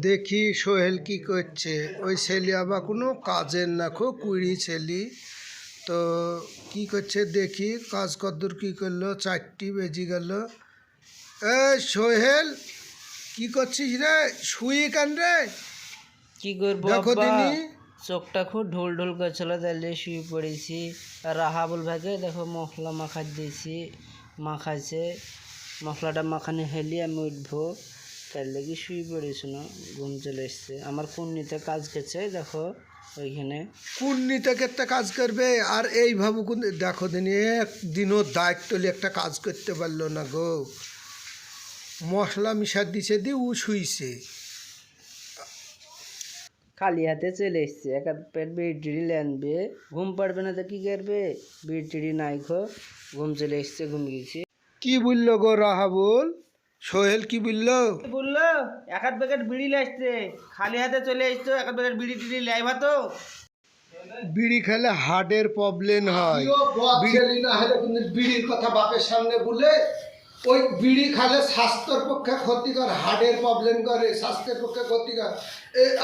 দেখি সোহেল কি করছে। ওই ছেলে আবার কোনো কাজের না, খুব কুড়ি ছেলে। তো কি করছে দেখি, কাজ কদ্দূর কি করলো। 4টি বেজে গেল। এ সোহেল, কি করছিস রে? শুয়ে কেন রে? কি করবো দেখো আব্বা, দিনি। চোখটা খুব ঢোল ঢোল করছিল, তাহলে শুয়ে পড়েছি। আর রাহাবুল ভাইকে দেখো মশলা মাখাই দিয়েছি, মাখাইছে। মশলাটা মাখানি হেলি আমি উঠবো, তার লেগে শুয়ে পড়েছি না, ঘুম চলে এসছে। আমার কুন্নিতে কাজ করছে দেখো ওইখানে। কুন্নিতে একটা কাজ করবে আর এই ভাবু কোন দেখো দিনি, একদিনও দায়িত্ব নিয়ে একটা কাজ করতে পারলো না গো। মশলা মিশা দিছে দি ও শুইছে। খালি হাতে চলে এসছে, এক হাত পেট বিড়ি টিড়ি আনবে, ঘুম পাড়বে না তো কি করবে, বিড়ি টিড়ি নাই খো, ঘুম চলে এসছে, ঘুম গেছি। কি বললো গো রাহাবুল? সোহেল কি বললো? বললো এক হাত প্যাকেট বিড়ি আসছে, খালি হাতে চলে এসছো, এক হাত প্যাকেট বিড়ি টিড়ি লাইভা তো। বিড়ি খেলে হার্টের প্রবলেম হয়। বিড়ি না হলে কিন্তু বিড়ির কথা বাপের সামনে বলে, ওই বিড়ি খেলে স্বাস্থ্যের পক্ষে ক্ষতিকর, হার্টের প্রবলেম করে, স্বাস্থ্যের পক্ষে ক্ষতিকর।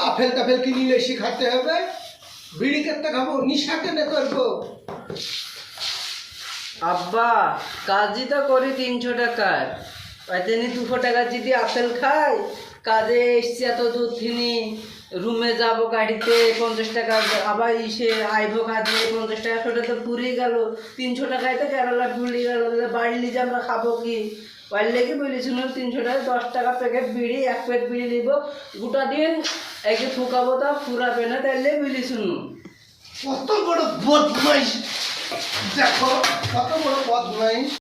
আপেল টাফেল কিনে এসে খাতে হবে, বিড়ি কেটে খাবো, নিশা কেনে করবো? আব্বা কাজই তো করি 300 টাকার, ওইদিনই 200 টাকা যদি আপেল খাই, কাজে এসছি এত দূর থেকে, রুমে যাব গাড়িতে 50 টাকা, আবার এসে আইবো কাজে 50 টাকা, সেটা তো পুড়ে গেল। 300 টাকায় তো কেরালা পুড়ে গেল, বাড়ি যে আমরা খাবো কি? ওই লেগে বলেছিল 300 টাকা 10 টাকা প্যাকেট বিড়ি, এক প্যাকেট বিড়ি নিব, গোটা দিন একে ফুকাবো, তা ফুরাবে না, তাইলে বলেছিল। কত বড় বদমাইশ দেখো, কত বড় বদমাইশ।